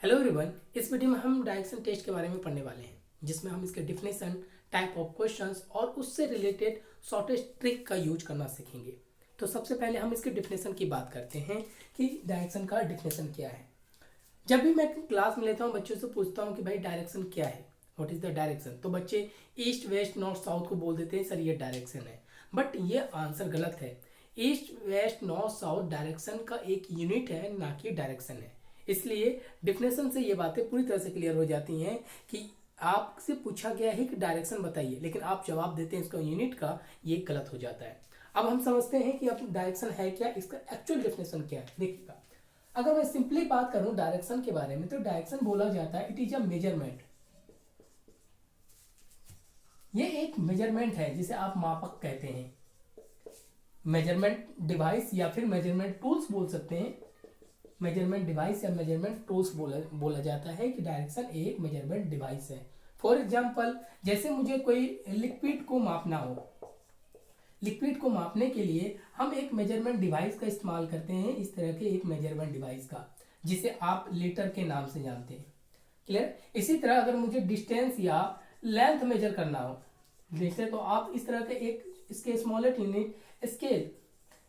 Hello everyone. इस video में हम डायरेक्शन टेस्ट के बारे में पढ़ने वाले हैं, जिसमें हम इसके डिफिनेशन, टाइप ऑफ क्वेश्चंस और उससे रिलेटेड शॉर्टेस्ट ट्रिक का यूज करना सीखेंगे। तो सबसे पहले हम इसके डिफिनेशन की बात करते हैं कि डायरेक्शन का डिफिनेशन क्या है। जब भी मैं क्लास में लेता हूँ, बच्चों से पूछता हूँ कि भाई डायरेक्शन क्या है, व्हाट इज द डायरेक्शन, तो बच्चे ईस्ट वेस्ट नॉर्थ साउथ को बोल देते हैं, सर ये डायरेक्शन है। बट ये आंसर गलत है। East west north south direction का एक यूनिट है, ना कि डायरेक्शन है। इसलिए डिफिनेशन से ये बातें पूरी तरह से क्लियर हो जाती हैं कि आपसे पूछा गया है कि डायरेक्शन बताइए, लेकिन आप जवाब देते हैं इसका यूनिट का, ये गलत हो जाता है। अब हम समझते हैं कि अब डायरेक्शन है क्या, इसका एक्चुअल डिफिनेशन क्या है। देखिएगा, अगर मैं सिंपली बात करूं डायरेक्शन के बारे में, तो डायरेक्शन बोला जाता है इट इज अ मेजरमेंट। ये एक मेजरमेंट है जिसे आप मापक कहते हैं, मेजरमेंट डिवाइस या फिर मेजरमेंट टूल्स बोल सकते हैं। मेजरमेंट डिवाइस या मेजरमेंट टूल्स बोला जाता है कि डायरेक्शन एक मेजरमेंट डिवाइस है। फॉर एग्जांपल, जैसे मुझे कोई लिक्विड को मापना हो, लिक्विड को मापने के लिए हम एक मेजरमेंट डिवाइस का इस्तेमाल करते हैं, इस तरह के एक मेजरमेंट डिवाइस का, जिसे आप लीटर के नाम से जानते हैं। क्लियर। इसी तरह अगर मुझे डिस्टेंस या लेंथ मेजर करना हो, जैसे तो आप इस तरह के एक इसके स्मॉलेस्ट यूनिट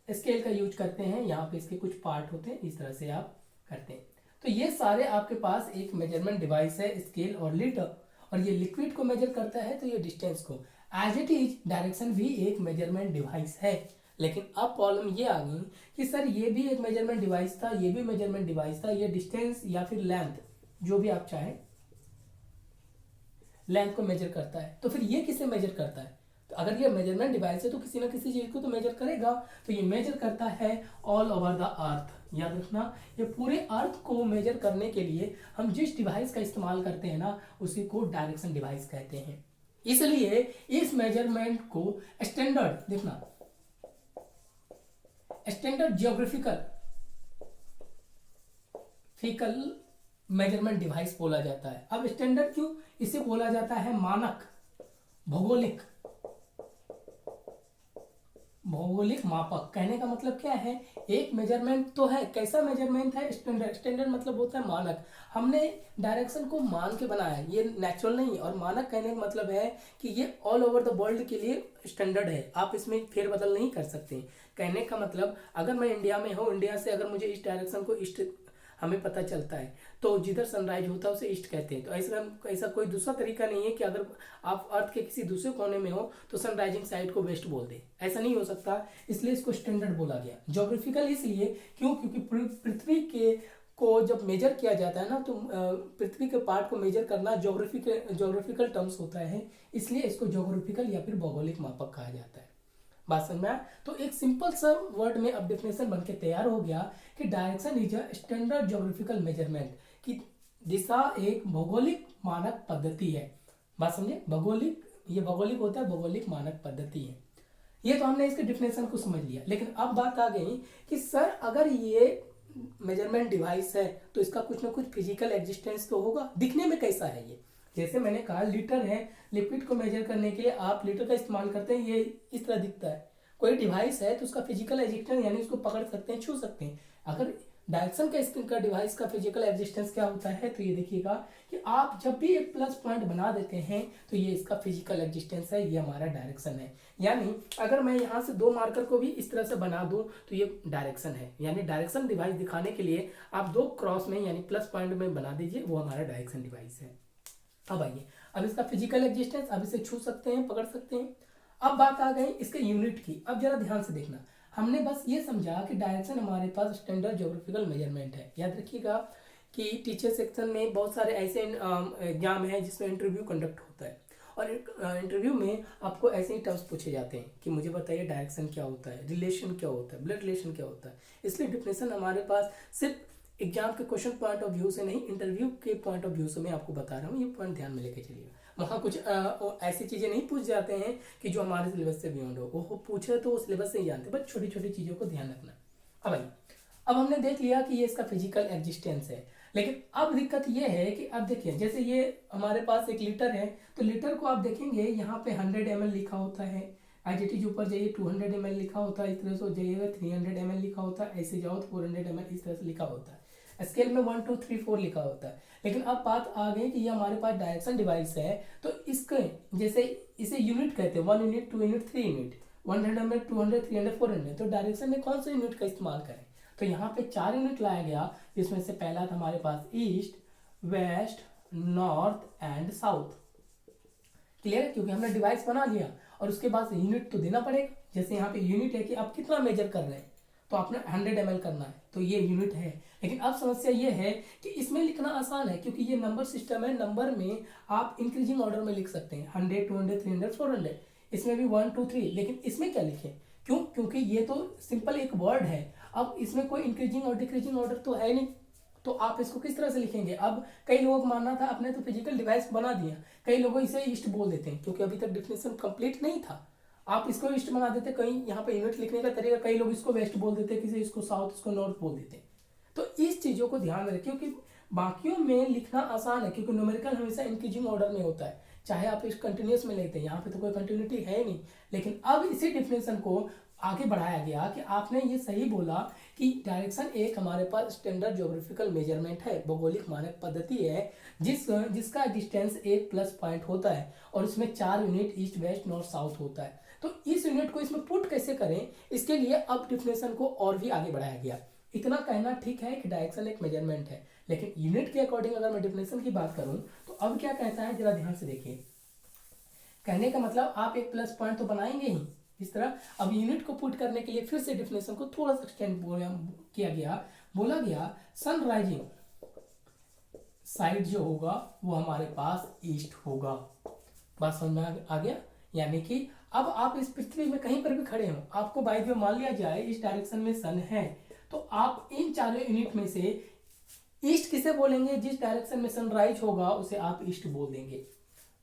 स्केल का यूज करते हैं। यहाँ पे इसके कुछ पार्ट होते हैं, इस तरह से आप करते हैं। तो ये सारे आपके पास एक मेजरमेंट डिवाइस है, स्केल और लीटर, और ये लिक्विड को मेजर करता है, तो ये डिस्टेंस को। एज इट इज डायरेक्शन भी एक मेजरमेंट डिवाइस है। लेकिन अब प्रॉब्लम ये आ गई कि सर ये भी एक मेजरमेंट डिवाइस था, ये भी मेजरमेंट डिवाइस था, ये डिस्टेंस या फिर लेंथ, जो भी आप चाहें, लेंथ को मेजर करता है, तो फिर ये किसे मेजर करता है? तो अगर ये मेजरमेंट डिवाइस है तो किसी ना किसी चीज को तो मेजर करेगा। तो ये मेजर करता है ऑल ओवर द अर्थ। याद रखना, ये पूरे अर्थ को मेजर करने के लिए हम जिस डिवाइस का इस्तेमाल करते हैं ना, उसी को डायरेक्शन डिवाइस कहते हैं। इसलिए इस मेजरमेंट को स्टैंडर्ड, देखना, स्टैंडर्ड जियोग्राफिकल मेजरमेंट डिवाइस बोला जाता है। अब स्टैंडर्ड क्यों? इसे बोला जाता है मानक, भौगोलिक मापक। कहने का मतलब क्या है, एक मेजरमेंट तो है, कैसा मेजरमेंट है? स्टैंडर्ड। स्टैंडर्ड मतलब होता है मानक। हमने डायरेक्शन को मान के बनाया है, ये नेचुरल नहीं है। और मानक कहने का मतलब है कि ये ऑल ओवर द वर्ल्ड के लिए स्टैंडर्ड है, आप इसमें फेरबदल नहीं कर सकते। कहने का मतलब, अगर मैं इंडिया में हूँ, इंडिया से अगर मुझे इस डायरेक्शन को ईस्ट हमें पता चलता है, तो जिधर सनराइज होता है उसे ईस्ट कहते हैं। तो ऐसा कोई दूसरा तरीका नहीं है कि अगर आप अर्थ के किसी दूसरे कोने में हो तो सनराइजिंग साइड को वेस्ट बोल दे, ऐसा नहीं हो सकता। इसलिए इसको स्टैंडर्ड बोला गया। ज्योग्राफिकल इसलिए क्यों? क्योंकि पृथ्वी के को जब मेजर किया जाता है ना, तो पृथ्वी के पार्ट को मेजर करना ज्योग्राफिकल टर्म्स होता है, इसलिए इसको ज्योग्राफिकल या फिर भौगोलिक मापक कहा जाता है। बात समझ में आया? तो एक सिंपल सा वर्ड में अब डिफिनेशन बनके तैयार हो गया कि direction is a standard geographical measurement, कि दिशा एक भौगोलिक मानक पद्धति है। बात समझे? ये भौगोलिक होता है, भौगोलिक मानक पद्धति है। ये तो हमने इसके डिफिनेशन को समझ लिया। लेकिन अब बात आ गई कि सर अगर ये मेजरमेंट डिवाइस है तो इसका कुछ ना कुछ फिजिकल एग्जिस्टेंस तो होगा। दिखने में कैसा है ये? जैसे मैंने कहा, लीटर है, लिक्विड को मेजर करने के लिए आप लीटर का इस्तेमाल करते हैं, ये इस तरह दिखता है। कोई डिवाइस है तो उसका फिजिकल एग्जिस्टेंस, यानी उसको पकड़ सकते हैं, छू सकते हैं। अगर डायरेक्शन का डिवाइस का फिजिकल एग्जिस्टेंस क्या होता है, तो ये देखिएगा कि आप जब भी एक प्लस पॉइंट बना देते हैं तो ये इसका फिजिकल एग्जिस्टेंस है, ये हमारा डायरेक्शन है। यानी अगर मैं यहाँ से दो मार्कर को भी इस तरह से बना दूं तो ये डायरेक्शन है। यानी डायरेक्शन डिवाइस दिखाने के लिए आप दो क्रॉस में यानी प्लस पॉइंट में बना दीजिए, वो हमारा डायरेक्शन डिवाइस है। अब आइए, अब इसका फिजिकल एग्जिस्टेंस, अब इसे छू सकते हैं, पकड़ सकते हैं। अब बात आ गई इसके यूनिट की। अब जरा ध्यान से देखना, हमने बस ये समझा कि डायरेक्शन हमारे पास स्टैंडर्ड ज्योग्राफिकल मेजरमेंट है। याद रखिएगा कि टीचर सेक्शन में बहुत सारे ऐसे एग्जाम हैं जिसमें इंटरव्यू कंडक्ट होता है, और इंटरव्यू में आपको ऐसे ही टर्म्स पूछे जाते हैं कि मुझे बताइए डायरेक्शन क्या होता है, रिलेशन क्या होता है, ब्लड रिलेशन क्या होता है। इसलिए डिफिनेशन हमारे पास सिर्फ एग्जाम के क्वेश्चन पॉइंट ऑफ व्यू से नहीं, इंटरव्यू के पॉइंट ऑफ व्यू से मैं आपको बता रहा हूँ। ये पॉइंट ध्यान में लेके चलिएगा। वहाँ कुछ ऐसी चीज़ें नहीं पूछ जाते हैं कि जो हमारे सिलेबस से बियॉन्ड हो, वो पूछे तो वो सिलेबस से ही जानते, बट छोटी छोटी चीज़ों को ध्यान रखना। अब आइए, अब हमने देख लिया कि ये इसका फिजिकल एग्जिस्टेंस है। लेकिन अब दिक्कत ये है कि अब देखिए, जैसे ये हमारे पास एक लीटर है, तो लीटर को आप देखेंगे यहाँ पे 100 ml लिखा होता है। एज इट इज ऊपर जाइए 200 ml लिखा होता है, इस तरह से जाइएगा 300 ml लिखा होता है, ऐसे जाओ तो 400 ml इस तरह से लिखा होता है। स्केल में 1 2 3 4 लिखा होता है। लेकिन अब बात आ गई कि ये हमारे पास डायरेक्शन डिवाइस है, तो इसके जैसे इसे यूनिट कहते हैं, 1 यूनिट 2 यूनिट 3 यूनिट, 100 में 200 300 400, तो डायरेक्शन में कौन सा यूनिट का इस्तेमाल करें? तो यहाँ पे 4 यूनिट लाया गया, जिसमें से पहला था हमारे पास east, west, north and south. Clear है, क्योंकि हमने डिवाइस बना लिया और उसके बाद यूनिट तो देना पड़ेगा। जैसे यहाँ पे यूनिट है कि आप कितना मेजर कर रहे हैं, तो आपने 100 ml करना है, तो ये यूनिट है। लेकिन अब समस्या ये है कि इसमें लिखना आसान है, क्योंकि ये नंबर सिस्टम है। नंबर में आप इंक्रीजिंग ऑर्डर में लिख सकते हैं, 100 200 300 400, इसमें भी 1 2 3। लेकिन इसमें क्या लिखें? क्यों? क्योंकि ये तो सिंपल एक वर्ड है, अब इसमें कोई इंक्रीजिंग और डिक्रीजिंग ऑर्डर तो है नहीं, तो आप इसको किस तरह से लिखेंगे? अब कई लोगों को मानना था अपने तो फिजिकल डिवाइस बना दिया, कई लोग इसे ईस्ट बोल देते हैं, क्योंकि अभी तक डिफिनेशन कंप्लीट नहीं था। आप इसको ईस्ट बना देते, कहीं यहाँ पे यूनिट लिखने का तरीका, कई लोग इसको वेस्ट बोल देते, किसी इसको साउथ, इसको नॉर्थ बोल देते। तो इस चीजों को ध्यान में रखें, क्योंकि बाकियों में लिखना आसान है, क्योंकि न्यूमेरिकल हमेशा इंक्रीजिंग ऑर्डर में होता है, चाहे आप इस कंटिन्यूस में लेते हैं, यहाँ पे तो कोई कंटिन्यूटी है नहीं। लेकिन अब इसी डिफिनेशन को आगे बढ़ाया गया कि आपने ये सही बोला कि डायरेक्शन एक हमारे पास स्टैंडर्ड ज्योग्राफिकल मेजरमेंट है, भौगोलिक मानक पद्धति है, जिसका डिस्टेंस एक प्लस पॉइंट होता है और उसमें 4 unit east west north south होता है। तो इस यूनिट को इसमें पुट कैसे करें, इसके लिए अब डिफिनेशन को और भी आगे बढ़ाया गया। इतना कहना ठीक है कि डायरेक्शन एक मेजरमेंट है, लेकिन यूनिट के अकॉर्डिंग अगर मैं डिफिनेशन की बात करूं तो अब क्या कहता है, जरा ध्यान से देखिए। कहने का मतलब आप एक प्लस पॉइंट तो बनाएंगे ही इस तरह। अब यूनिट को पुट करने के लिए फिर से डिफिनेशन को थोड़ा सा एक्सटेंड किया गया, बोला गया सन राइजिंग साइड जो होगा वो हमारे पास ईस्ट होगा। बात समझ में आ गया? यानी कि अब आप इस पृथ्वी में कहीं पर भी खड़े हो, आपको बाय द वे मान लिया जाए इस डायरेक्शन में सन है, तो आप इन चारों यूनिट में से ईस्ट किसे बोलेंगे? जिस डायरेक्शन में सनराइज होगा उसे आप ईस्ट बोल देंगे।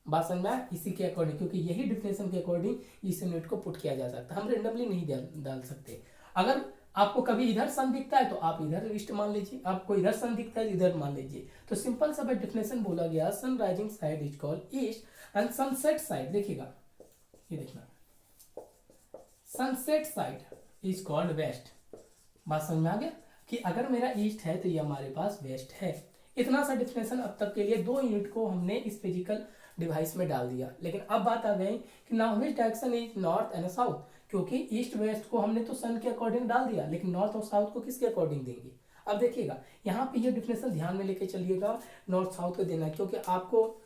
बात समझ में आया? इसी के अकॉर्डिंग, क्योंकि यही डिफिनेशन के अकॉर्डिंग इस यूनिट को पुट किया जा सकता है, हम रेंडमली नहीं डाल सकते। अगर आपको कभी इधर सन दिखता है तो आप इधर ईस्ट मान लीजिए, आपको इधर सन दिखता है इधर मान लीजिए। तो सिंपल सा डिफिनेशन बोला गया, sun rising side is called east and sunset side, देखिएगा ये देखना, sunset side is called west. बात समझ में आ गया कि अगर मेरा ईस्ट है तो ये हमारे पास वेस्ट है। इतना सा डिफिनेशन अब तक के लिए 2 यूनिट को हमने इस फिजिकल डिवाइस में डाल दिया। लेकिन अब बात आ गई कि now which direction is north and south, क्योंकि ईस्ट वेस्ट को हमने तो सन के अकॉर्डिंग डाल दिया, लेकिन नॉर्थ और साउथ को किसके अकॉर्डिंग देंगे? अब देखिएगा यहाँ पे ये डिफिनेशन ध्यान में लेके चलिएगा, नॉर्थ साउथ को देना है, क्योंकि आपको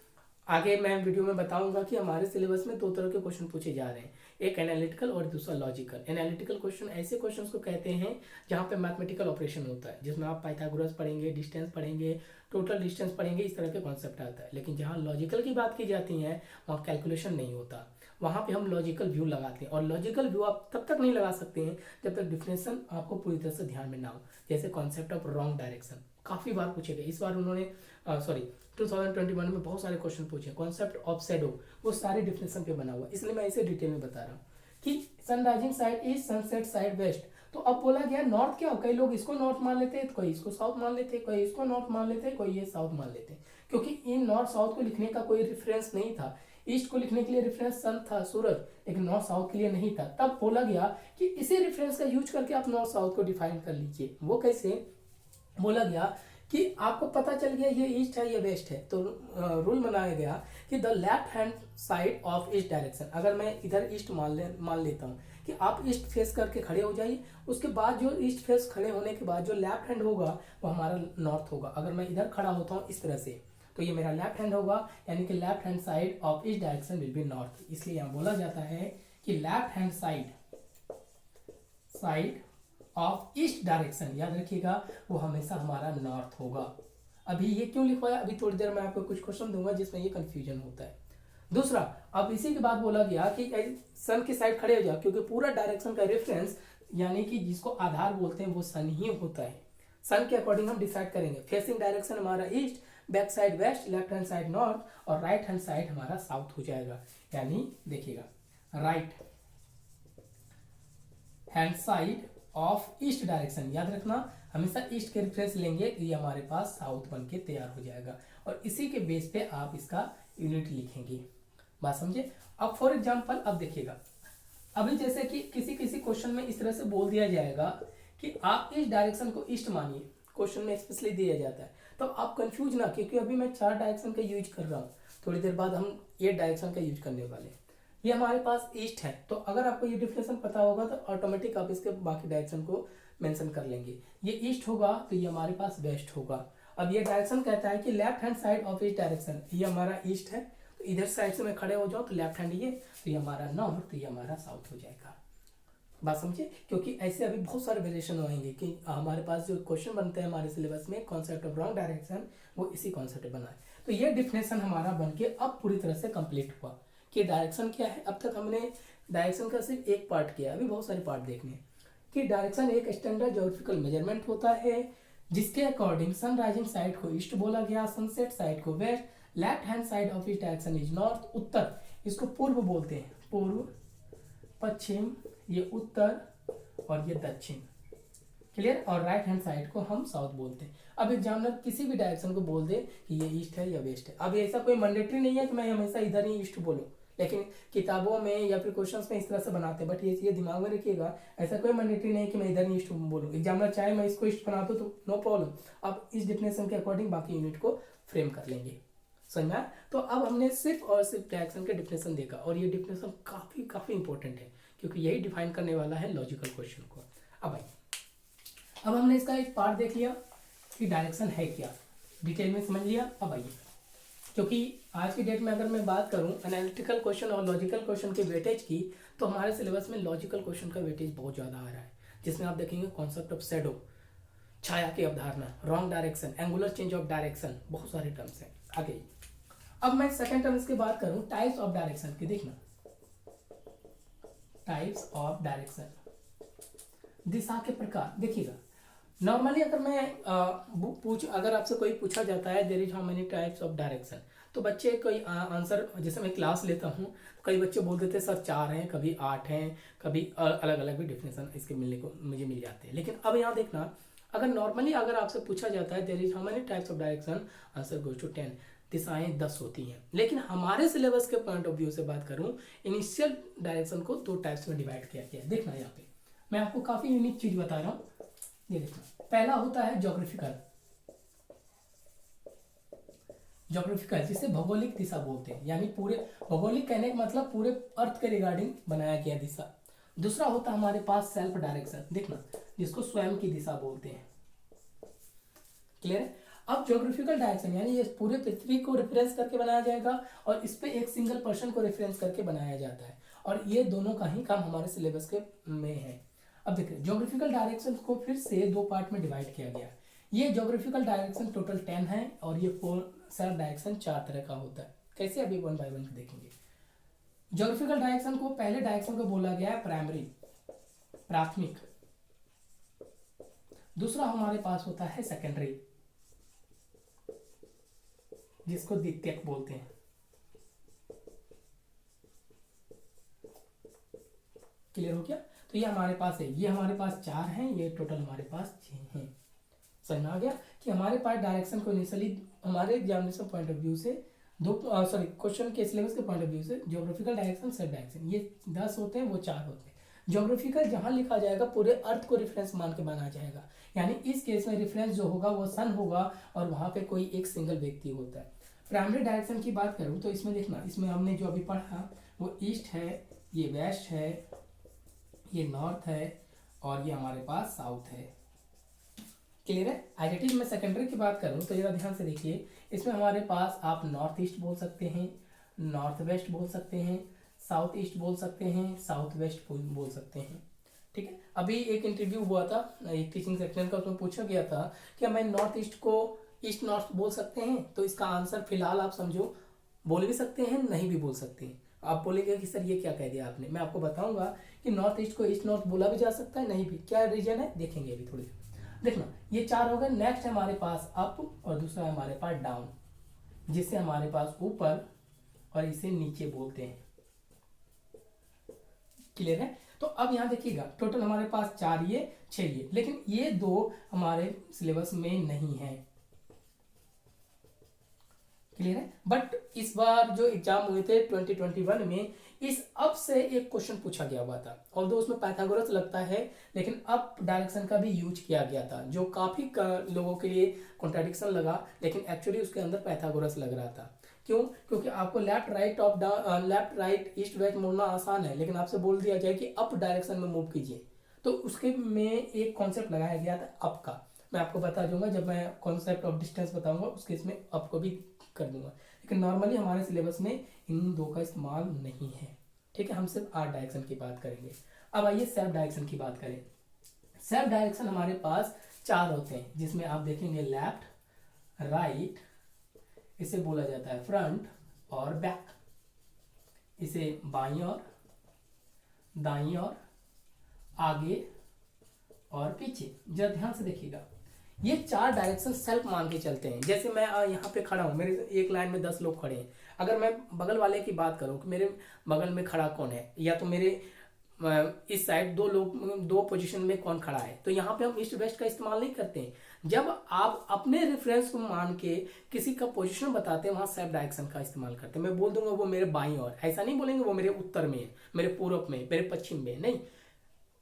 आगे मैं वीडियो में बताऊंगा कि हमारे सिलेबस में 2 तरह के क्वेश्चन पूछे जा रहे हैं, एक एनालिटिकल और दूसरा लॉजिकल। एनालिटिकल क्वेश्चन ऐसे क्वेश्चंस को कहते हैं जहां पे मैथमेटिकल ऑपरेशन होता है, जिसमें आप पाइथागोरस पढ़ेंगे, डिस्टेंस पढ़ेंगे, टोटल डिस्टेंस पढ़ेंगे, इस तरह के कॉन्सेप्ट आता है। लेकिन जहाँ लॉजिकल की बात की जाती है वहाँ कैलकुलेशन नहीं होता, वहाँ पे हम लॉजिकल व्यू लगाते हैं। और लॉजिकल व्यू आप तब तक नहीं लगा सकते हैं जब तक डिफिनेशन आपको पूरी तरह से ध्यान में ना हो। जैसे कॉन्सेप्ट ऑफ रॉन्ग डायरेक्शन काफ़ी बार पूछे गए, इस बार उन्होंने 2021 में बहुत सारे क्वेश्चन पूछे। कॉन्सेप्ट ऑफ शैडो वो सारे डिफिनेशन पे बना हुआ, इसलिए मैं इसे डिटेल में बता रहा हूँ कि sunrising side is sunset side west. तो अब बोला गया नॉर्थ क्या हो, कई लोग इसको नॉर्थ मान लेते हैं, कोई इसको साउथ मान लेते हैं, कोई इसको नॉर्थ मान लेते हैं, कोई ये साउथ मान लेते हैं, क्योंकि इन नॉर्थ साउथ को लिखने का कोई रेफरेंस नहीं था। ईस्ट को लिखने के लिए रेफरेंस सन था, सूरज, लेकिन नॉर्थ साउथ के लिए नहीं था। तब बोला गया कि इसी रेफरेंस का यूज करके आप नॉर्थ साउथ को डिफाइन कर लीजिए। वो कैसे? बोला गया कि आपको पता चल गया ये ईस्ट है ये वेस्ट है, तो रूल बनाया गया कि the left hand side of east direction, अगर मैं इधर ईस्ट मान लेता हूँ कि आप ईस्ट फेस करके खड़े हो जाइए, उसके बाद जो ईस्ट फेस खड़े होने के बाद जो लेफ्ट हैंड होगा वो हमारा नॉर्थ होगा। अगर मैं इधर खड़ा होता हूँ इस तरह से तो ये मेरा लेफ्ट हैंड होगा, यानी कि left hand side of east direction will be north. इसलिए यहाँ बोला जाता है कि left hand side of east direction, याद रखिएगा, वो हमेशा हमारा नॉर्थ होगा। अभी ये क्यों लिखवाया, अभी थोड़ी देर में आपको कुछ क्वेश्चन दूंगा जिसमें ये कंफ्यूजन होता है। दूसरा, अब इसी के बाद बोला गया कि सन की साइड खड़े हो जाओ, क्योंकि पूरा डायरेक्शन का रेफरेंस यानी कि जिसको आधार बोलते हैं वो सन ही होता है। सन के अकॉर्डिंग हम डिसाइड करेंगे। फेसिंग डायरेक्शन हमारा east, back side west, left hand side north और राइट हैंड साइड हमारा साउथ हो जाएगा। यानी देखिएगा, right hand side of east direction, याद रखना हमेशा ईस्ट के रेफरेंस लेंगे तो ये हमारे पास साउथ बन के तैयार हो जाएगा, और इसी के बेस पे आप इसका यूनिट लिखेंगे। बात समझे? अब फॉर एग्जांपल अब देखिएगा, अभी जैसे कि किसी क्वेश्चन में इस तरह से बोल दिया जाएगा कि आप इस डायरेक्शन को ईस्ट मानिए, क्वेश्चन में स्पेशली दिया जाता है। तो आप कंफ्यूज ना, क्योंकि अभी मैं 4 डायरेक्शन का यूज कर रहा हूँ, थोड़ी देर बाद हम 8 डायरेक्शन का यूज करने वाले हैं। ये हमारे पास ईस्ट है, तो अगर आपको ये डिफिनेशन पता होगा तो ऑटोमेटिक आप इसके बाकी डायरेक्शन को मेंशन कर लेंगे। ये ईस्ट होगा तो ये हमारे पास वेस्ट होगा। अब ये डायरेक्शन कहता है कि left hand side of each direction, ये हमारा ईस्ट है, तो इधर साइड से मैं खड़े हो जाऊँ तो लेफ्ट हैंड ये, तो ये हमारा नॉर्थ, तो ये हमारा साउथ हो जाएगा। बात समझे? क्योंकि ऐसे अभी बहुत सारे वेरिएशन होंगे कि हमारे पास जो क्वेश्चन बनते हैं हमारे सिलेबस में कॉन्सेप्ट ऑफ रॉन्ग डायरेक्शन, वो इसी कॉन्सेप्ट बना है। तो ये डिफिनेशन हमारा बन के अब पूरी तरह से कंप्लीट हुआ कि डायरेक्शन क्या है। अब तक हमने डायरेक्शन का सिर्फ एक पार्ट किया, अभी बहुत सारे पार्ट देखने हैं। कि डायरेक्शन एक स्टैंडर्ड ज्योग्राफिकल मेजरमेंट होता है जिसके अकॉर्डिंग सनराइजिंग साइड को ईस्ट बोला गया, सनसेट साइड को west, left hand side of इस डायरेक्शन इज नॉर्थ, उत्तर इसको पूर्व बोलते हैं, पूर्व, पश्चिम ये उत्तर और ये दक्षिण, क्लियर। और राइट हैंड साइड को हम साउथ बोलते हैं। अब एग्जामिनर किसी भी डायरेक्शन को बोल दे कि ये ईस्ट है या वेस्ट है। अब ऐसा कोई मैंडेटरी नहीं है कि मैं हमेशा इधर ही ईस्ट बोलूं, लेकिन किताबों में या फिर क्वेश्चंस में इस तरह से बनाते हैं। बट ये दिमाग में रखिएगा, ऐसा कोई मैंडेटरी नहीं कि मैं इधर ही ईस्ट बोलूँ। एग्जामिनर चाहे मैं इसको ईस्ट बना दूं तो नो प्रॉब्लम, अब इस डिफिनेशन के अकॉर्डिंग बाकी यूनिट को फ्रेम कर लेंगे। समझ में आया? तो अब हमने सिर्फ और सिर्फ डायरेक्शन के डिफिनेशन देखा, और ये डिफिनेशन काफी इंपॉर्टेंट है क्योंकि यही डिफाइन करने वाला है लॉजिकल क्वेश्चन को। अब आइए, अब हमने इसका एक पार्ट देख लिया कि डायरेक्शन है क्या, डिटेल में समझ लिया। अब आइए, क्योंकि आज की डेट में अगर मैं बात करूं एनालिटिकल क्वेश्चन और लॉजिकल क्वेश्चन के वेटेज की, तो हमारे सिलेबस में लॉजिकल क्वेश्चन का वेटेज बहुत ज़्यादा आ रहा है, जिसमें आप देखेंगे कॉन्सेप्ट ऑफ शैडो, छाया की अवधारणा, wrong direction, angular change of direction, बहुत सारे टर्म्स हैं। आगे अब मैं सेकेंड टर्म्स की बात करूं टाइप्स ऑफ डायरेक्शन की, देखना टाइप्स ऑफ डायरेक्शन, दिशा के प्रकार। देखिएगा नॉर्मली अगर मैं अगर आपसे कोई पूछा जाता है there is how many types of direction, तो बच्चे कोई आंसर, जैसे मैं क्लास लेता हूँ कई बच्चे बोल देते हैं सर 4 हैं, कभी 8 हैं, कभी अलग अलग भी डिफिनेशन इसके मिलने को मुझे मिल जाते हैं। लेकिन अब यहाँ देखना, अगर नॉर्मली अगर आपसे पूछा जाता है there is how many types of direction, answer goes to 10, दिशाएं 10 होती हैं। लेकिन हमारे सिलेबस के पॉइंट ऑफ व्यू से बात करूं, इनिशियल डायरेक्शन को 2 टाइप्स में डिवाइड किया गया है। देखना यहाँ पे मैं आपको काफी यूनिक चीज बता रहा हूँ, ये देखना। पहला होता है ज्योग्राफिकल, जिसे भौगोलिक दिशा बोलते हैं, यानी पूरे भौगोलिक कहने का मतलब पूरे अर्थ के रिगार्डिंग बनाया गया दिशा। दूसरा होता है हमारे पास सेल्फ डायरेक्शन, देखना, जिसको स्वयं की दिशा बोलते हैं, क्लियर है। अब ज्योग्राफिकल डायरेक्शन यानी ये पूरे पृथ्वी को रेफरेंस करके बनाया जाएगा और इस पे एक सिंगल पर्सन को रेफरेंस करके बनाया जाता है, और ये दोनों का ही काम हमारे सिलेबस के में है। अब देखिए ज्योग्राफिकल डायरेक्शन को फिर से 2 पार्ट में डिवाइड किया गया। ये ज्योग्राफिकल डायरेक्शन टोटल 10 है और ये 4 सेल्फ डायरेक्शन 4 तरह का होता है। कैसे, अभी 1 बाय 1 देखेंगे। ज्योग्राफिकल डायरेक्शन को, पहले डायरेक्शन को बोला गया है प्राइमरी, प्राथमिक। दूसरा हमारे पास होता है सेकेंडरी, जिसको द्वितीयक बोलते हैं, क्लियर हो गया। तो ये हमारे पास है, ये हमारे पास 4 हैं, ये टोटल हमारे पास 6 हैं। समझ में आ गया कि हमारे पास डायरेक्शन को इनिशियली हमारे एग्जामिनेशन पॉइंट ऑफ व्यू से क्वेश्चन के सिलेबस के पॉइंट ऑफ व्यू से ज्योग्राफिकल डायरेक्शन, सेल्फ डायरेक्शन, ये 10 होते हैं, वो 4 होते हैं। ज्योग्राफिकल जहां लिखा जाएगा पूरे अर्थ को रेफरेंस मान के माना जाएगा, यानी इस केस में रेफरेंस जो होगा वो सन होगा और वहां पे कोई एक सिंगल व्यक्ति होता है। प्राइमरी डायरेक्शन की बात करूं तो इसमें देखना, इसमें हमने जो अभी पढ़ा वो ईस्ट है, ये वेस्ट है, ये नॉर्थ है और ये हमारे पास साउथ है, क्लियर है। आइडेंटिटी में सेकेंडरी की बात करूं तो जरा ध्यान से देखिए, इसमें हमारे पास आप नॉर्थ ईस्ट बोल सकते हैं, नॉर्थ वेस्ट बोल सकते हैं, साउथ ईस्ट बोल सकते हैं, साउथ वेस्ट बोल सकते हैं, ठीक है। अभी एक इंटरव्यू हुआ था एक टीचिंग सेक्शन का, उसमें पूछा गया था कि मैं नॉर्थ ईस्ट को ईस्ट नॉर्थ बोल सकते हैं, तो इसका आंसर फिलहाल आप समझो बोल भी सकते हैं, नहीं भी बोल सकते हैं। आप बोलेंगे कि सर ये क्या कह दिया आपने, मैं आपको बताऊंगा कि नॉर्थ ईस्ट को ईस्ट नॉर्थ बोला भी जा सकता है, नहीं भी। क्या रीजन है देखेंगे अभी थोड़ी। देखना ये 4 हो गए। नेक्स्ट है हमारे पास अप और दूसरा है हमारे पास डाउन, जिसे हमारे पास ऊपर और इसे नीचे बोलते हैं, क्लियर है। तो अब यहाँ देखिएगा टोटल हमारे पास 4 ये 6 ये, लेकिन ये 2 हमारे सिलेबस में नहीं है। क्लियर है। बट इस बार जो एग्जाम हुए थे 2021 में, इस अप से एक क्वेश्चन पूछा गया हुआ था, और दो उसमें पाइथागोरस लगता है, लेकिन अप डायरेक्शन का भी यूज किया गया था, जो काफी लोगों के लिए कॉन्ट्राडिक्शन लगा, लेकिन एक्चुअली उसके अंदर पाइथागोरस लग रहा था। क्यों? क्योंकि आपको left right of left right east west मुड़ना आसान है, लेकिन आपसे बोल दिया जाए कि अप डायरेक्शन में मूव कीजिए, तो उसके में एक कॉन्सेप्ट लगाया गया था अप का। मैं आपको बता दूंगा जब मैं कॉन्सेप्ट ऑफ डिस्टेंस बताऊंगा, उसके इसमें अप को भी कर दूंगा, लेकिन नॉर्मली हमारे सिलेबस में इन दो का इस्तेमाल नहीं है। ठीक है, हम सिर्फ आर डायरेक्शन की बात करेंगे। अब आइए सेल्फ डायरेक्शन की बात करें। सेल्फ डायरेक्शन हमारे पास चार होते हैं, जिसमें आप देखेंगे लेफ्ट, राइट, इसे बोला जाता है फ्रंट और बैक, इसे बाईं और, दाईं और, आगे और पीछे। जरा ध्यान से देखिएगा, ये चार डायरेक्शन सेल्फ मान के चलते हैं। जैसे मैं यहाँ पे खड़ा हूँ, मेरे एक लाइन में 10 लोग खड़े हैं, अगर मैं बगल वाले की बात करूँ कि मेरे बगल में खड़ा कौन है, या तो मेरे इस साइड दो लोग, दो पोजीशन में कौन खड़ा है, तो यहाँ पे हम ईस्ट वेस्ट का इस्तेमाल नहीं करते हैं। जब आप अपने रेफरेंस को मान के किसी का पोजीशन बताते हैं, वहां सेल्फ डायरेक्शन का इस्तेमाल करते हैं। मैं बोल दूंगा वो मेरे बाईं ओर, ऐसा नहीं बोलेंगे वो मेरे उत्तर में, मेरे पूर्व में, मेरे पश्चिम में, नहीं,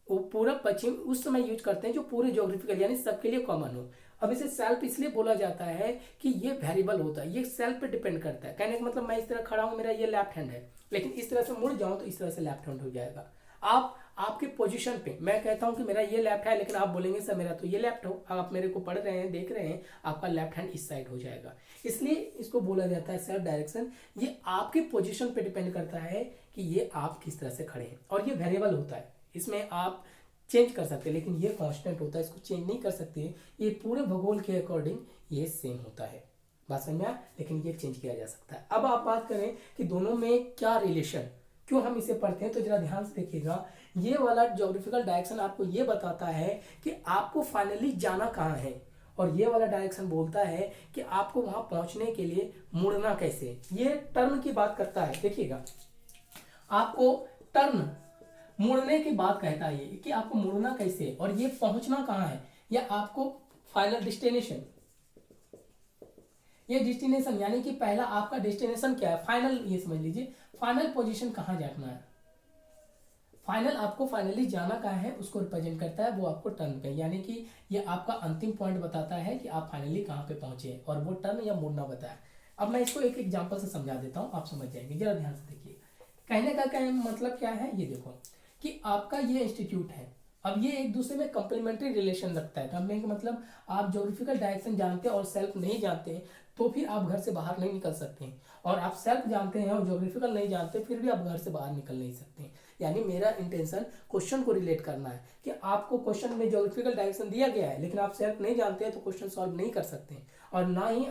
वो पूरब पश्चिम उस समय यूज करते हैं जो पूरे ज्योग्राफिकल यानी सबके लिए कॉमन हो। अब इसे सेल्फ इसलिए बोला जाता है कि ये वेरिएबल होता है, ये सेल्फ पे डिपेंड करता है। कहने का मतलब मैं इस तरह खड़ा हूं, मेरा ये लेफ्ट हैंड है, लेकिन इस तरह से मुड़ जाऊं तो इस तरह से लेफ्ट हैंड हो जाएगा। आप आपके पोजीशन पे, मैं कहता हूं कि मेरा ये लेफ्ट है, लेकिन आप बोलेंगे सर मेरा तो ये लेफ्ट हो, आप मेरे को पढ़ रहे हैं, देख रहे हैं, आपका लेफ्ट हैंड इस साइड हो जाएगा। इसलिए इसको बोला जाता है सेल्फ डायरेक्शन। ये आपके पोजीशन पे डिपेंड करता है कि ये आप किस तरह से खड़े हैं, और ये वेरिएबल होता है, इसमें आप चेंज कर सकते हैं, लेकिन ये कांस्टेंट होता है, इसको चेंज नहीं कर सकते। ये पूरे भूगोल के अकॉर्डिंग ये सेम होता है, बात समझ में आया, लेकिन ये चेंज किया जा सकता है। अब आप बात करें कि दोनों में क्या रिलेशन, क्यों हम इसे पढ़ते हैं, तो जरा ध्यान से देखिएगा। ये वाला ज्योग्राफिकल डायरेक्शन आपको ये बताता है कि आपको फाइनली जाना कहाँ है, और ये वाला डायरेक्शन बोलता है कि आपको वहां पहुंचने के लिए मुड़ना कैसे। ये टर्न की बात करता है, देखिएगा आपको टर्न मुड़ने की बात कहता है ये कि आपको मुड़ना कैसे, और ये पहुंचना कहाँ है, या आपको फाइनल डेस्टिनेशन, ये डेस्टिनेशन यानी कि पहला आपका डेस्टिनेशन क्या है, फाइनल, ये समझ लीजिए फाइनल पोजीशन कहाँ जाना है, फाइनल आपको फाइनली जाना कहाँ है उसको रिप्रेजेंट करता है, वो आपको टर्न पे, यानी कि ये आपका अंतिम पॉइंट बताता है कि आप फाइनली कहाँ पे पहुंचे, और वो टर्न या मुड़ना बताया। अब मैं इसको एक एग्जांपल से समझा देता हूँ, आप समझ जाएंगे, जरा ध्यान से देखिए। कहने का मतलब क्या है, ये देखो कि आपका ये इंस्टीट्यूट है, अब ये एक दूसरे में कंप्लीमेंट्री रिलेशन रखता है। कहने का मतलब आप ज्योग्राफिकल डायरेक्शन जानते हैं और सेल्फ नहीं जानते हैं, तो फिर आप घर से बाहर नहीं निकल सकते हैं, और आप सेल्फ जानते हैं और ज्योग्राफिकल नहीं जानते, फिर भी आप घर से बाहर निकल नहीं सकते हैं। यानी मेरा इंटेंशन क्वेश्चन को रिलेट करना है कि आपको क्वेश्चन में ज्योग्राफिकल डायरेक्शन दिया गया है, लेकिन आप सेल्फ नहीं जानते हैं तो क्वेश्चन सॉल्व नहीं कर सकते हैं, और ना ही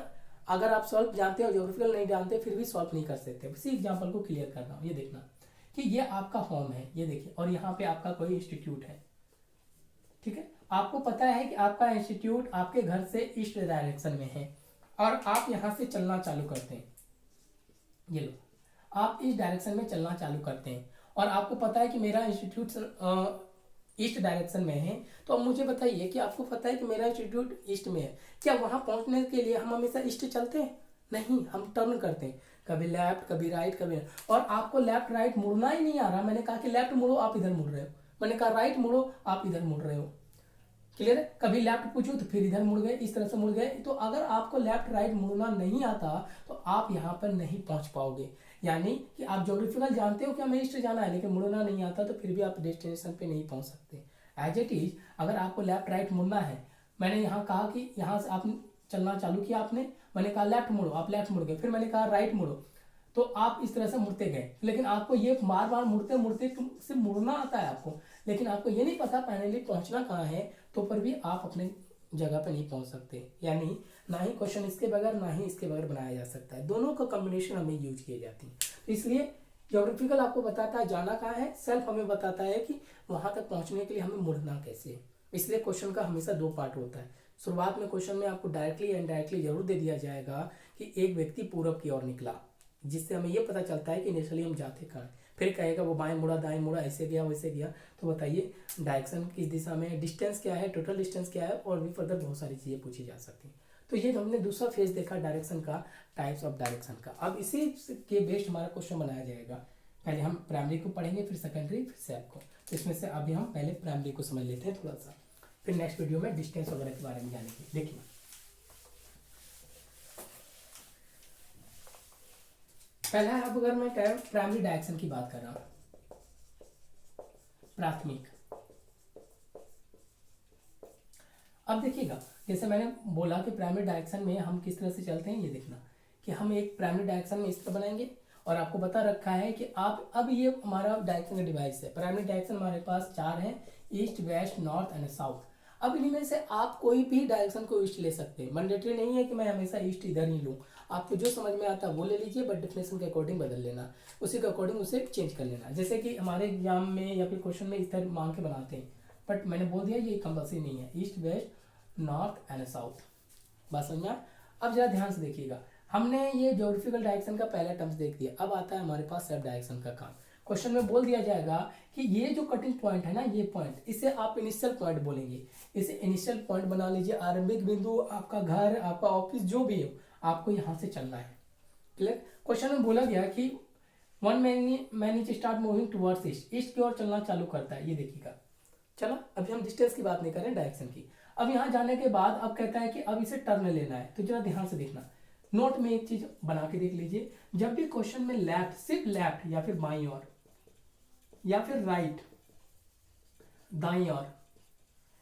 अगर आप सॉल्व जानते हैं और ज्योग्राफिकल नहीं जानते फिर भी सॉल्व नहीं कर सकते। इसी एग्जाम्पल को क्लियर कर रहा हूँ, ये देखना कि ये आपका होम है, ये देखिए, और यहाँ पे आपका कोई इंस्टीट्यूट है, ठीक है। आपको पता है कि आपका इंस्टीट्यूट आपके घर से ईस्ट डायरेक्शन में है, और आप यहाँ से चलना चालू करते हैं, ये लो, आप इस डायरेक्शन में चलना चालू करते हैं, और आपको पता है कि मेरा इंस्टीट्यूट ईस्ट डायरेक्शन में है। तो अब मुझे बताइए कि आपको पता है कि मेरा इंस्टीट्यूट ईस्ट में है, क्या वहां पहुंचने के लिए हम हमेशा ईस्ट चलते हैं? नहीं, हम टर्न करते हैं, कभी लेफ्ट कभी राइट कभी, और आपको लेफ्ट राइट मुड़ना ही नहीं आ रहा। मैंने कहा कि लेफ्ट मुड़ो, आप इधर मुड़ रहे हो, मैंने कहा राइट मुड़ो, आप इधर मुड़ रहे हो, क्लियर है। कभी लेफ्ट पूछूं तो फिर इधर मुड़ गए, इस तरह से मुड़ गए। तो अगर आपको लेफ्ट राइट मुड़ना नहीं आता तो आप यहाँ पर नहीं पहुंच पाओगे। यानी कि आप ज्योग्राफिकल जानते हो कि हमें ईस्ट जाना है, लेकिन मुड़ना नहीं आता तो फिर भी आप डेस्टिनेशन पे नहीं पहुंच सकते। एज इट इज, अगर आपको लेफ्ट राइट मुड़ना है, मैंने यहाँ कहा कि यहाँ से आप चलना चालू किया आपने, मैंने कहा लेफ्ट मुड़ो, आप लेफ्ट मुड़ गए, फिर मैंने कहा राइट मुड़ो, तो आप इस तरह से मुड़ते गए, लेकिन आपको ये बार बार मुड़ते मुड़ते से मुड़ना आता है आपको, लेकिन आपको ये नहीं पता फाइनली पहुंचना कहाँ है, तो पर भी आप अपने जगह पे नहीं पहुंच सकते। यानी ना ही क्वेश्चन इसके बगैर ना ही इसके बगैर बनाया जा सकता है, दोनों का कॉम्बिनेशन हमें यूज किए जाती है। तो इसलिए ज्योग्राफिकल आपको बताता है जाना कहाँ है, सेल्फ हमें बताता है कि वहां तक पहुंचने के लिए हमें मुड़ना कैसे है। इसलिए क्वेश्चन का हमेशा दो पार्ट होता है। शुरुआत में क्वेश्चन में आपको डायरेक्टली या इनडायरेक्टली जरूर दे दिया जाएगा कि एक व्यक्ति पूरब की ओर निकला, जिससे हमें यह पता चलता है कि इनिशियली हम जाते कहाँ हैं। फिर कहेगा वो बाएं मुड़ा दाएं मुड़ा, ऐसे गया वैसे गया। तो बताइए डायरेक्शन किस दिशा में, डिस्टेंस क्या है, टोटल डिस्टेंस क्या है, और भी फर्दर बहुत सारी चीज़ें पूछी जा सकती हैं। तो तो ये हमने दूसरा फेज देखा डायरेक्शन का, टाइप्स ऑफ डायरेक्शन का। अब इसी के बेस्ड हमारा क्वेश्चन बनाया जाएगा। पहले हम प्राइमरी को पढ़ेंगे, फिर सेकेंडरी, फिर सेल्फ को। तो इसमें से अभी हम पहले प्राइमरी को समझ लेते हैं थोड़ा सा, फिर नेक्स्ट वीडियो में डिस्टेंस वगैरह के बारे में जानेंगे। देखिए पहला है, अब अगर मैं प्राइमरी डायरेक्शन की बात कर रहा हूँ, प्राथमिक। अब देखिएगा, जैसे मैंने बोला कि प्राइमरी डायरेक्शन में हम किस तरह से चलते हैं, ये देखना कि हम एक प्राइमरी डायरेक्शन में इस तरह बनाएंगे, और आपको बता रखा है कि आप अब ये हमारा डायरेक्शन का डिवाइस है। प्राइमरी डायरेक्शन हमारे पास 4 हैं, east, west, north and south. अब इनमें से आप कोई भी डायरेक्शन को ईस्ट ले सकते हैं, मैंडेटरी नहीं है कि मैं हमेशा ईस्ट इधर ही लूँ। आपको जो समझ में आता है वो ले लीजिए, बट डेफिनेशन के अकॉर्डिंग बदल लेना, उसी के अकॉर्डिंग उसे चेंज कर लेना। जैसे कि हमारे एग्जाम में या फिर क्वेश्चन में इस तरह मांग के बनाते हैं, बट मैंने बोल दिया ये कंपल्सरी नहीं है, east, west, north and south. बात समझ में आया? अब जरा ध्यान से देखिएगा, हमने ये ज्योग्राफिकल डायरेक्शन का पहला टर्म्स देख दिया। अब आता है हमारे पास सेल्फ डायरेक्शन का काम। क्वेश्चन में बोल दिया जाएगा कि ये जो कटिंग पॉइंट है ना, ये पॉइंट, इसे आप इनिशियल पॉइंट बोलेंगे। इसे इनिशियल पॉइंट बना लीजिए, आरंभिक बिंदु, आपका घर, आपका ऑफिस, जो भी हो, आपको यहाँ से चलना है। क्लियर? क्वेश्चन में बोला गया कि one man is start moving towards east, east की ओर चलना चालू करता है। ये देखिएगा, चलो अभी हम डिस्टेंस की बात नहीं कर रहे हैं, डायरेक्शन की। अब यहाँ जाने के बाद अब कहता है कि अब इसे टर्न लेना है, तो जरा ध्यान से देखना, नोट में एक चीज बना के देख लीजिए। जब भी क्वेश्चन में लेफ्ट, सिर्फ लेफ्ट या फिर बाईं ओर या फिर राइट, दाईं ओर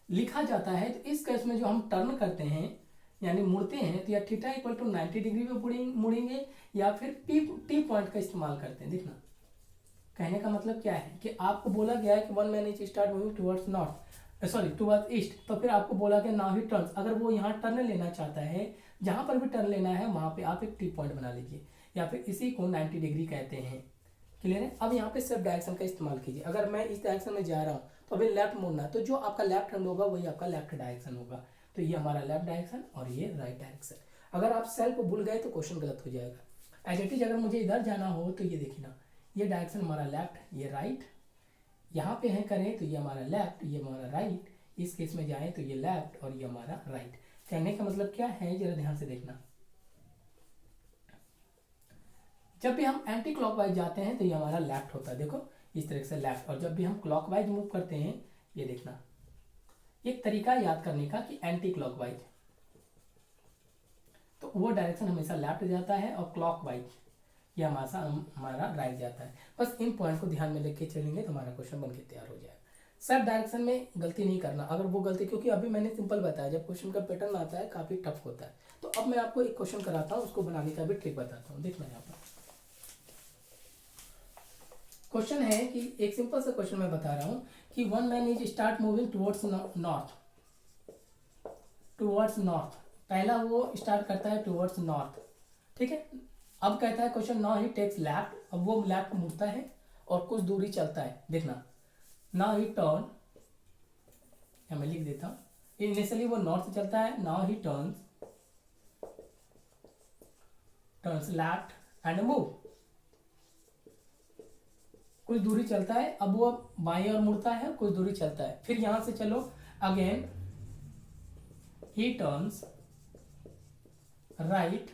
लिखा जाता है, तो इस केस में जो हम टर्न करते हैं यानी मुड़ते हैं, तो या थीटा इक्वल टू 90 डिग्री में मुड़ेंगे या फिर टी पॉइंट का इस्तेमाल करते हैं। देखना, कहने का मतलब क्या है कि आपको बोला गया है कि one man is start moving towards north, sorry towards east, तो फिर आपको बोला गया नाउ ही टर्न्स। अगर वो यहाँ टर्न लेना चाहता है, जहां पर भी टर्न लेना है वहां पे आप एक टी पॉइंट बना लीजिए, या फिर इसी को 90 डिग्री कहते हैं। क्लियर है? अब यहाँ पे सिर्फ डायरेक्शन का इस्तेमाल कीजिए। अगर मैं इस डायरेक्शन में जा रहा हूँ तो अभी लेफ्ट मुड़ना है, तो जो आपका लेफ्ट हैंड होगा वही आपका लेफ्ट डायरेक्शन होगा। तो ये हमारा लेफ्ट डायरेक्शन और ये राइट डायरेक्शन। अगर आप सेल्फ भूल गए तो क्वेश्चन गलत हो जाएगा। एज इट इज अगर मुझे इधर जाना हो तो ये देखिए ना, ये डायरेक्शन हमारा लेफ्ट, ये राइट, यहाँ पे है करें तो ये हमारा लेफ्ट, ये हमारा राइट, इस केस में जाए तो ये लेफ्ट और ये हमारा राइट। कहने का मतलब क्या है, जरा ध्यान से देखना, जब भी हम एंटी क्लॉकवाइज जाते हैं तो ये हमारा लेफ्ट होता है, देखो इस तरह से लेफ्ट, और जब भी हम क्लॉकवाइज मूव करते हैं, ये देखना, एक तरीका याद करने का कि एंटी क्लॉकवाइज, तो वो डायरेक्शन हमेशा लेफ्ट जाता है, और क्लॉकवाइज ये हमारा राइट जाता है। बस इन पॉइंट को ध्यान में लेके चलेंगे तो हमारा क्वेश्चन बनके तैयार हो जाएगा। सब डायरेक्शन में गलती नहीं करना, अगर वो गलती, क्योंकि अभी मैंने सिंपल बताया, जब क्वेश्चन का पैटर्न आता है काफी टफ होता है। तो अब मैं आपको एक क्वेश्चन कराता हूँ, उसको बनाने का भी ट्रिक बताता हूँ। देखना यहाँ पर क्वेश्चन है कि एक सिंपल सा क्वेश्चन मैं बता रहा हूँ कि one man is start moving towards north, towards north, पहला वो स्टार्ट करता है टुवर्ड्स नॉर्थ, ठीक है। अब कहता है question now he takes left, अब वो लेफ्ट मुड़ता है और कुछ दूरी चलता है। देखना, नाउ ही टर्न, मैं लिख देता हूँ, इनिशियली वो नॉर्थ से चलता है, now he turns left and move, कुछ दूरी चलता है, अब वो बाईं ओर मुड़ता है, कुछ दूरी चलता है, फिर यहां से चलो again he turns right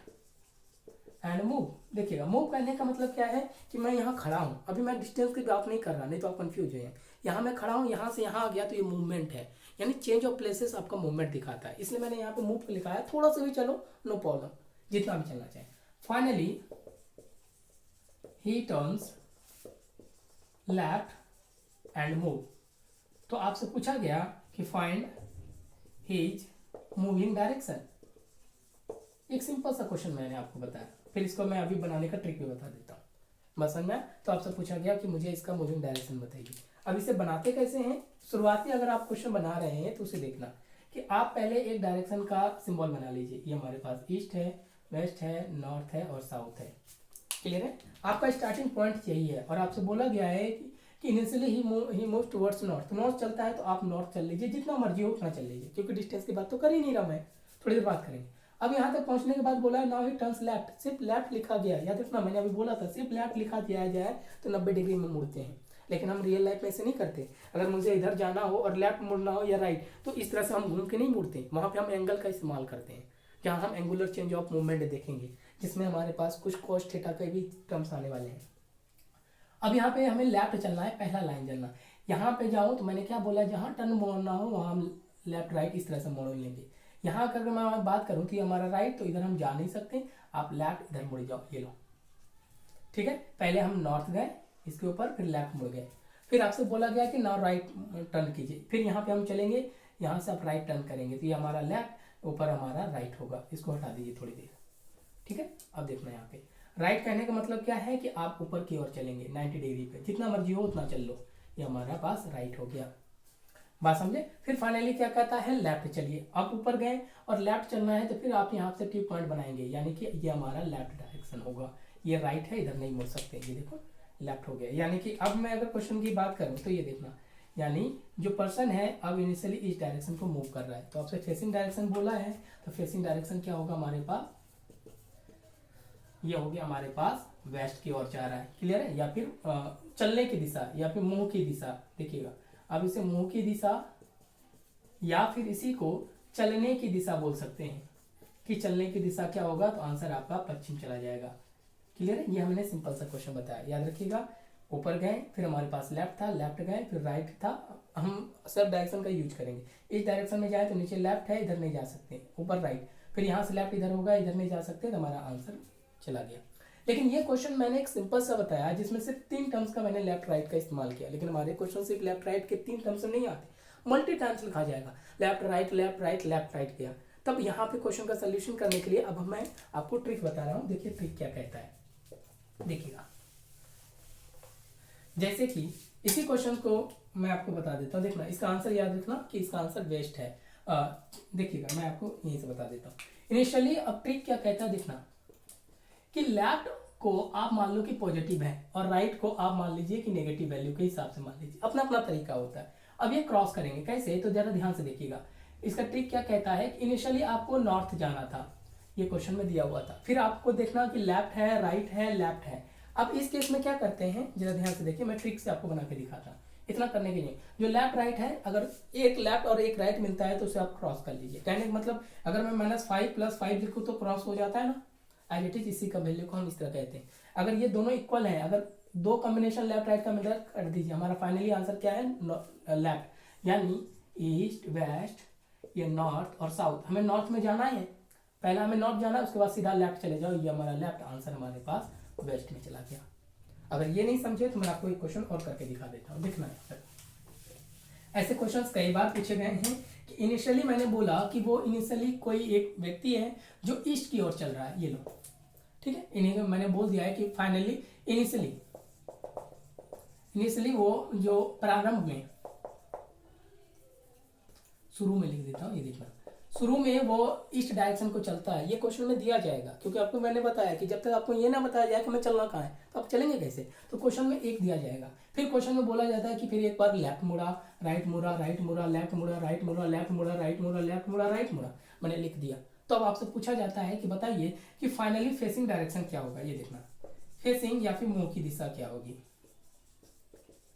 and move. देखिएगा, मूव करने का मतलब क्या है कि मैं यहाँ खड़ा हूँ, अभी मैं डिस्टेंस की बात नहीं कर रहा, नहीं तो आप कंफ्यूज हो जाए। यहाँ मैं खड़ा हूँ, यहाँ से यहाँ आ गया तो ये मूवमेंट है, यानी चेंज ऑफ प्लेसेस आपका मूवमेंट दिखाता है, इसलिए मैंने यहाँ पे मूव लिखा है। थोड़ा सा भी चलो नो प्रॉब्लम, जितना भी चलना चाहे। Finally he turns left and move. तो आपसे पूछा गया कि फाइंड हिज मूविंग डायरेक्शन, एक सिंपल सा क्वेश्चन मैंने आपको बताया, फिर इसको मैं अभी बनाने का ट्रिक भी बता देता हूँ, समझ में। तो आपसे पूछा गया कि मुझे इसका मूविंग डायरेक्शन बताइए। अब इसे बनाते कैसे हैं, शुरुआती अगर आप क्वेश्चन बना रहे हैं तो उसे देखना कि आप पहले एक डायरेक्शन का सिंबल बना लीजिए। ये हमारे पास ईस्ट है, वेस्ट है, नॉर्थ है और साउथ है। क्लियर है? आपका स्टार्टिंग पॉइंट यही है, और आपसे बोला गया है कि इनिशियली ही मूव टुवर्ड्स नॉर्थ, नॉर्थ चलता है तो आप नॉर्थ चल लीजिए, जितना मर्जी हो उतना चल लीजिए, क्योंकि डिस्टेंस की बात तो कर ही नहीं रहा मैं, थोड़ी देर बात करेंगे। अब यहाँ तक पहुंचने के बाद बोला है नाउ ही टर्न्स लेफ्ट, सिर्फ लेफ्ट लिखा गया है, याद रखना मैंने अभी बोला था सिर्फ लेफ्ट लिखा दिया जाए तो 90 डिग्री में मुड़ते हैं, लेकिन हम रियल लाइफ में ऐसे नहीं करते। अगर मुझे इधर जाना हो और लेफ्ट मुड़ना हो या राइट, तो इस तरह से हम घूम के नहीं मुड़ते, वहां पे हम एंगल का इस्तेमाल करते हैं, जहाँ हम एंगुलर चेंज ऑफ मूवमेंट देखेंगे, जिसमें हमारे पास कुछ cos थीटा के भी टर्म्स आने वाले हैं। अब यहाँ पे हमें लेफ्ट चलना है, पहला लाइन चलना। यहाँ पे जाऊँ तो मैंने क्या बोला, जहाँ टर्न मोड़ना हो वहाँ हम लेफ्ट राइट इस तरह से मोड़ लेंगे। यहाँ अगर मैं बात करूँ तो ये हमारा राइट, तो इधर हम जा नहीं सकते, आप लेफ्ट इधर मुड़ जाओ, ये लो, ठीक है। पहले हम नॉर्थ गए इसके ऊपर, फिर लेफ्ट मुड़ गए, फिर आपसे बोला गया कि नाउ राइट टर्न कीजिए, फिर यहाँ पे हम चलेंगे, यहाँ से आप राइट टर्न करेंगे तो ये हमारा लेफ्ट, ऊपर हमारा राइट होगा। इसको हटा दीजिए थोड़ी देर, ठीक है। अब देखना यहाँ पे राइट कहने का मतलब क्या है कि आप ऊपर की ओर चलेंगे 90 डिग्री पे, जितना मर्जी हो उतना चल लो, ये हमारा पास राइट हो गया। बात समझे। फिर फाइनली क्या कहता है, लेफ्ट चलिए। आप ऊपर गए और लेफ्ट चलना है तो फिर आप यहाँ से ट्यू पॉइंट बनाएंगे, यानी कि ये हमारा लेफ्ट डायरेक्शन होगा। ये राइट है, इधर नहीं मुड़ सकते, ये देखो लेफ्ट हो गया। यानी कि अब मैं अगर क्वेश्चन की बात करूँ तो ये देखना, यानी जो पर्सन है अब इनिशियली इस डायरेक्शन को मूव कर रहा है, तो आपसे फेसिंग डायरेक्शन बोला है, तो फेसिंग डायरेक्शन क्या होगा हमारे पास, ये हो गया हमारे पास वेस्ट की ओर जा रहा है, क्लियर है। या फिर चलने की दिशा या फिर मुंह की दिशा, देखिएगा अब इसे मुंह की दिशा या फिर इसी को चलने की दिशा बोल सकते हैं कि चलने की दिशा क्या होगा, तो आंसर आपका पश्चिम चला जाएगा, क्लियर है। ये हमने सिंपल सा क्वेश्चन बताया, याद रखिएगा। ऊपर गए, फिर हमारे पास लेफ्ट था, लेफ्ट गए, फिर राइट था, हम सब डायरेक्शन का यूज करेंगे। इस डायरेक्शन में जाए तो नीचे लेफ्ट है, इधर नहीं जा सकते, ऊपर राइट, फिर यहाँ से लेफ्ट इधर होगा, इधर नहीं जा सकते, तो हमारा आंसर चला गया। लेकिन ये क्वेश्चन मैंने एक सिंपल सा बताया जिसमें सिर्फ 3 टर्म्स का मैंने लेफ्ट राइट का इस्तेमाल किया, लेकिन हमारे क्वेश्चन सिर्फ लेफ्ट राइट के 3 टर्म्स नहीं आते, मल्टी टाइम्स लिखा जाएगा, left right left right left right किया। तब यहाँ पे क्वेश्चन का सोल्यूशन करने के लिए अब मैं आपको ट्रिक बता रहा हूँ, देखिए ट्रिक क्या कहता है, देखिएगा। जैसे कि इसी क्वेश्चन को मैं आपको बता देता हूँ, देखना इसका आंसर याद रखना कि इसका आंसर वेस्ट है। देखिएगा मैं आपको यहीं से बता देता हूँ इनिशियली। अब ट्रिक क्या कहता है, देखना कि लेफ्ट को आप मान लो कि पॉजिटिव है और राइट को आप मान लीजिए कि नेगेटिव वैल्यू के हिसाब से मान लीजिए, अपना अपना तरीका होता है। अब ये क्रॉस करेंगे कैसे, तो जरा ध्यान से देखिएगा। इसका ट्रिक क्या कहता है कि इनिशियली आपको नॉर्थ जाना था, ये क्वेश्चन में दिया हुआ था, फिर आपको देखना कि लेफ्ट है राइट है लेफ्ट है। अब इस केस में क्या करते हैं, जरा ध्यान से देखिए, मैं ट्रिक से आपको बना के दिखाता हूँ, इतना करने के लिए। जो लेफ्ट राइट है, अगर एक लेफ्ट और एक राइट मिलता है तो उसे आप क्रॉस कर लीजिए। कहने का मतलब अगर मैं -5 + 5 लिखूँ तो क्रॉस हो जाता है ना, एज इट इज इसी का वैल्यू को हम इस तरह कहते हैं। अगर ये दोनों इक्वल हैं, अगर 2 कॉम्बिनेशन लेफ्ट राइट का मिलकर कर दीजिए, हमारा फाइनली आंसर क्या है, लेफ्ट, यानी ईस्ट वेस्ट, ये नॉर्थ और साउथ। हमें नॉर्थ में जाना है, पहला हमें नॉर्थ जाना है, उसके बाद सीधा लेफ्ट चले जाओ, ये हमारा लेफ्ट आंसर हमारे पास वेस्ट में चला गया। अगर ये नहीं समझे तो मैं आपको एक क्वेश्चन और करके दिखा देता हूँ, देखना है। ऐसे क्वेश्चंस कई बार पूछे गए हैं कि इनिशियली मैंने बोला कि वो इनिशियली कोई एक व्यक्ति है जो ईस्ट की ओर चल रहा है, ये लो, ठीक है। इन्हीं मैंने बोल दिया है कि फाइनली इनिशियली वो जो प्रारंभ में, शुरू में लिख देता हूँ, ये देखना, शुरू में वो ईस्ट डायरेक्शन को चलता है। ये क्वेश्चन में दिया जाएगा क्योंकि आपको मैंने बताया कि जब तक आपको ये ना बताया जाए कि मैं चलना कहाँ है तो आप चलेंगे कैसे, तो क्वेश्चन में एक दिया जाएगा। फिर क्वेश्चन में बोला जाता है कि फिर एक बार लेफ्ट मुड़ा, राइट मुड़ा, राइट मुड़ा, लेफ्ट मुड़ा, राइट मुड़ा, लेफ्ट मुड़ा, राइट मुड़ा, लेफ्ट मुड़ा, राइट मुड़ा, मैंने लिख दिया। तो अब आपसे पूछा जाता है कि बताइए कि फाइनली फेसिंग डायरेक्शन क्या होगा, ये देखना, फेसिंग या फिर मुंह की दिशा क्या होगी।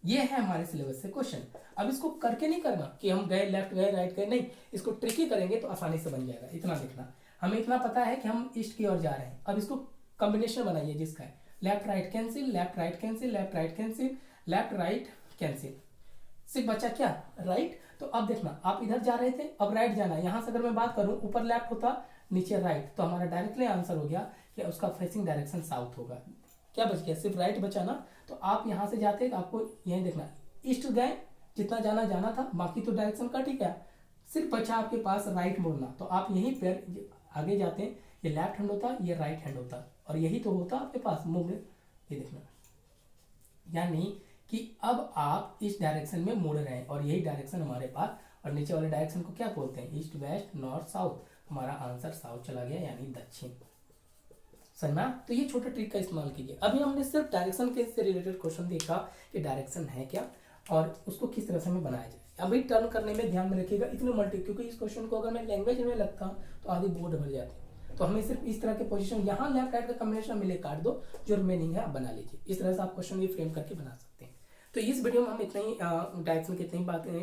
ये है हमारे सिलेबस से क्वेश्चन। अब इसको करके नहीं करना कि हम गए लेफ्ट गए राइट गए, नहीं, इसको ट्रिकी करेंगे तो आसानी से बन जाएगा। इतना देखना, हमें इतना पता है कि हम ईस्ट की ओर जा रहे हैं। अब इसको कॉम्बिनेशन बनाइए जिसका है left right cancel, left right cancel, left right cancel, left right cancel, सिर्फ बचा क्या, राइट। तो अब देखना, आप इधर जा रहे थे, अब राइट जाना है। यहां से अगर मैं बात करूं, ऊपर लेफ्ट होता नीचे राइट, तो हमारा डायरेक्टली आंसर हो गया कि उसका फेसिंग डायरेक्शन साउथ होगा। क्या बच गया, सिर्फ राइट बचा ना। तो आप यहां से जाते तो आपको यही देखना, ईस्ट गए, जितना जाना था, बाकी तो डायरेक्शन कट ही गया, सिर्फ बचा आपके पास राइट मुड़ना। तो आप यहीं पर आगे जाते हैं, ये लेफ्ट हैंड होता, ये राइट हैंड होता, और यही तो होता आपके पास मूव। ये देखना, यानी कि अब आप इस डायरेक्शन में मुड़ रहे हैं और यही डायरेक्शन हमारे पास, और नीचे वाले डायरेक्शन को क्या बोलते हैं, ईस्ट वेस्ट नॉर्थ साउथ। हमारा आंसर साउथ चला गया, यानी दक्षिण। समझना। तो ये छोटे ट्रिक का इस्तेमाल कीजिए। अभी हमने सिर्फ डायरेक्शन के से रिलेटेड क्वेश्चन देखा कि डायरेक्शन है क्या और उसको किस तरह से हमें बनाया जाए। अभी टर्न करने में ध्यान में रखिएगा, इतने मल्टी, क्योंकि इस क्वेश्चन को अगर मैं लैंग्वेज में लगता तो आधी बोर्ड भर जाती। तो हमें सिर्फ इस तरह के पोजीशन, यहाँ लेफ्ट राइट का कॉम्बिनेशन मिले काट दो, जो रिमेनिंग है आप बना लीजिए। इस तरह से आप क्वेश्चन ये फ्रेम करके बना सकते हैं। तो इस वीडियो में हम इतना ही डायरेक्शन की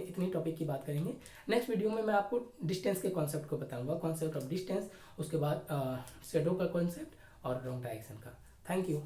इतनी टॉपिक की बात करेंगे। नेक्स्ट वीडियो में मैं आपको डिस्टेंस के कॉन्सेप्ट को बताऊंगा, कॉन्सेप्ट ऑफ डिस्टेंस, उसके बाद शेडो का कॉन्सेप्ट और रॉन्ग डायरेक्शन का। Thank you.